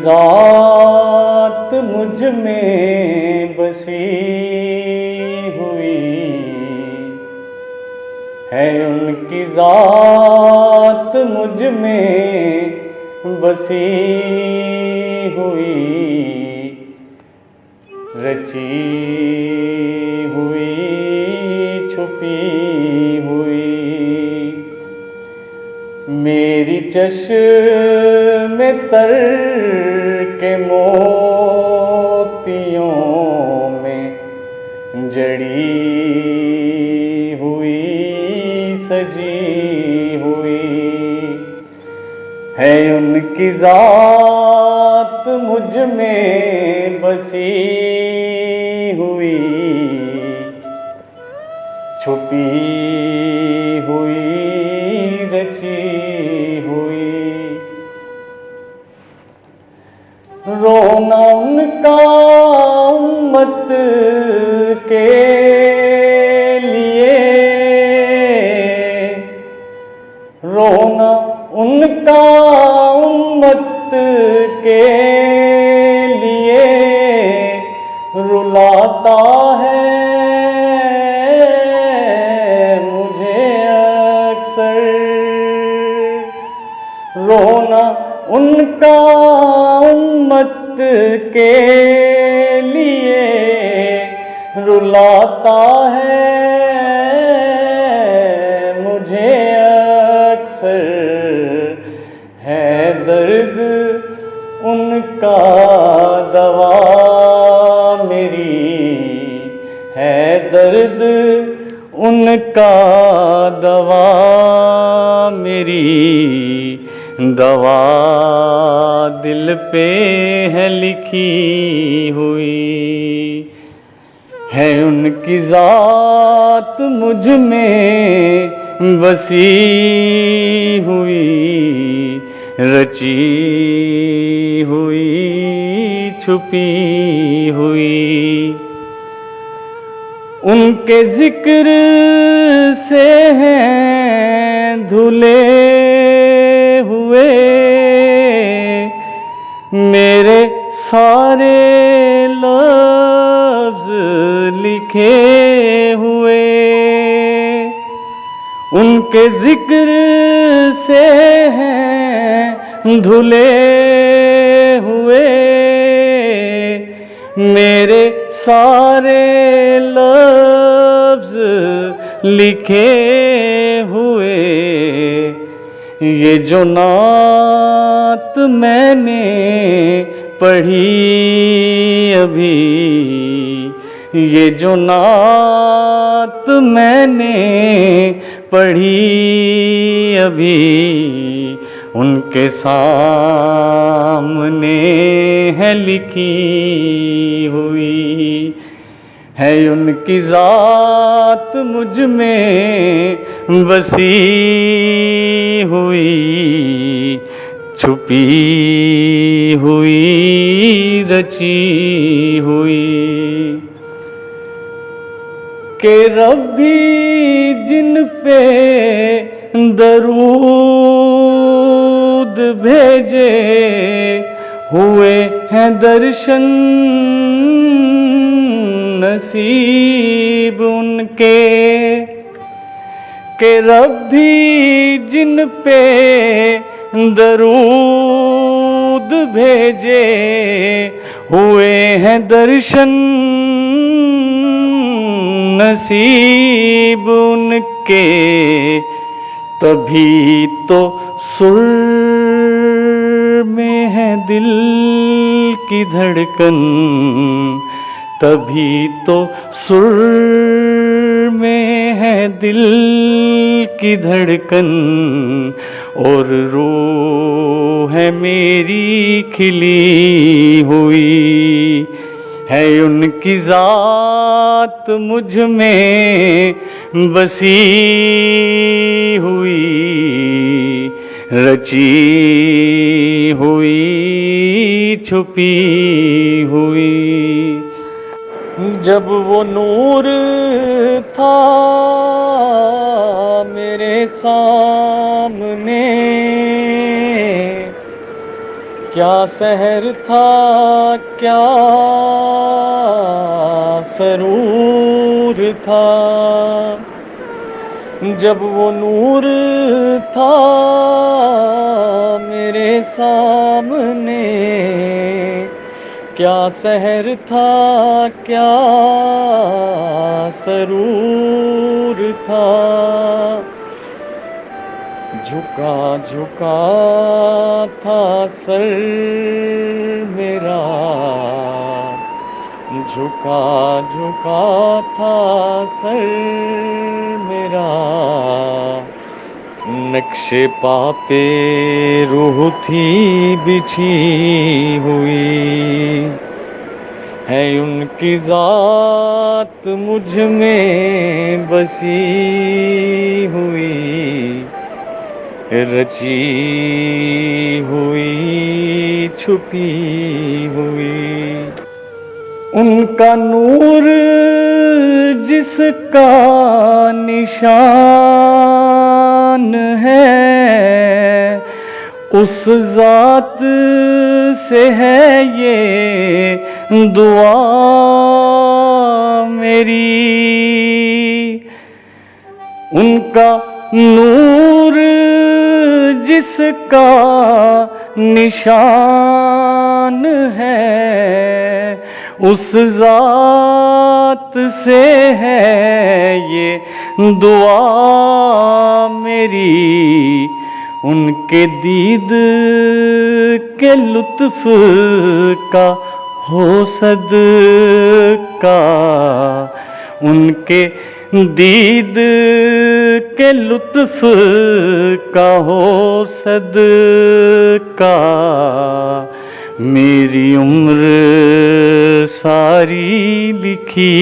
ज़ात मुझ में बसी हुई है, उनकी ज़ात मुझ में बसी हुई, रची हुई छुपी हुई। मेरी चश्मे तर के मोतियों में जड़ी हुई सजी हुई है, उनकी ज़ात मुझ में बसी हुई, छुपी हुई रची हुई। रोना उनका उम्मत के लिए, रोना उनका उम्मत के लिए रुलाता है मुझे अक्सर। रोना उनका उम्मत के लिए रुलाता है मुझे अक्सर, है दर्द उनका दवा मेरी, है दर्द उनका दवा मेरी, दवा दिल पे है लिखी हुई है, उनकी ज़ात मुझ में बसी हुई, रची हुई छुपी हुई। उनके जिक्र से हैं धुले हुए मेरे सारे लफ्ज़ लिखे हुए, उनके जिक्र से हैं धुले हुए मेरे सारे लफ्ज़ लिखे हुए। ये जो नात मैंने पढ़ी अभी, ये जो नात मैंने पढ़ी अभी, उनके सामने है लिखी हुई है, उनकी ज़ात मुझ में बसी हुई, छुपी हुई रची हुई। के रब्बी जिन पे दरूद भेजे हुए हैं दर्शन नसीब उनके, के रब्बी जिन पे दरूद भेजे हुए हैं दर्शन नसीब उनके, तभी तो सुर में है दिल की धड़कन, तभी तो सुर में है दिल की धड़कन, और रूह है मेरी खिली हुई है, उनकी ज़ात मुझ में बसी हुई, रची हुई छुपी हुई। जब वो नूर था मेरे सामने, क्या सहर था, क्या सरूर था, जब वो नूर था मेरे सामने। क्या सहर था, क्या सरूर था, झुका झुका था सर मेरा, झुका झुका था सर मेरा। नक्शे पा पे रूह थी बिछी हुई, है उनकी जात मुझ में बसी हुई, रची हुई छुपी हुई। उनका नूर जिसका निशान है, उस जात से है ये दुआ मेरी। उनका नूर जिसका निशान है, उस जात से है ये दुआ मेरी। उनके दीद के लुत्फ का हो सदका, उनके दीद के लुत्फ का हो सदका। मेरी उम्र सारी लिखी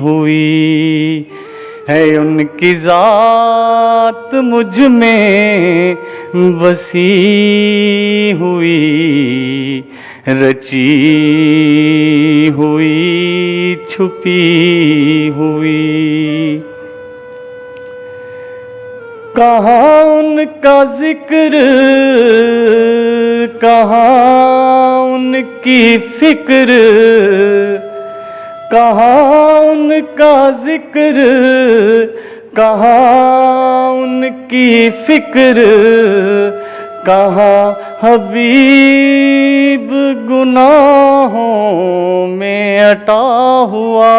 हुई है, उनकी जात मुझ में बसी हुई, रची हुई छुपी हुई। कहाँ उनका जिक्र, कहाँ उनकी फिक्र, कहाँ उनका जिक्र, कहाँ उनकी फिक्र, कहाँ हबीब गुनाहों में अटा हुआ।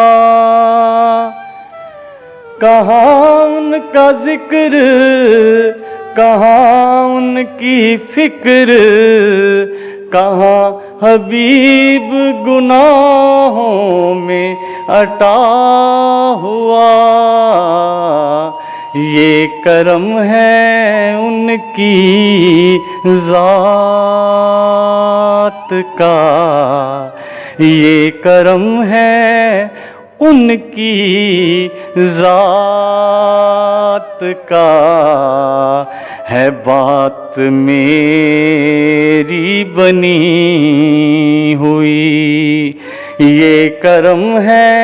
कहाँ उनका जिक्र, कहाँ उनकी फिक्र, कहाँ हबीब गुनाहों में अटा हुआ। ये करम है उनकी जात का, ये करम है उनकी जात का। है बात मेरी बनी हुई, ये करम है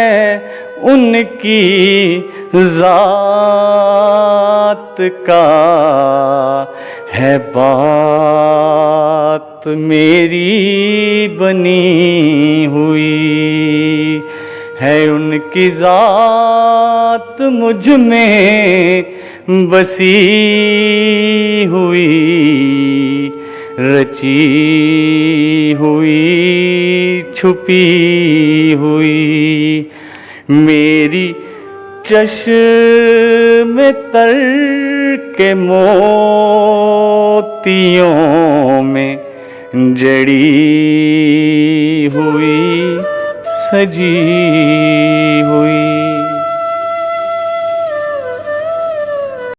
उनकी जात का। है बात मेरी बनी हुई, है उनकी जात मुझ में बसी हुई, रची हुई छुपी हुई। मेरी चश्म तर के मोतियों में जड़ी हुई, सजी हुई।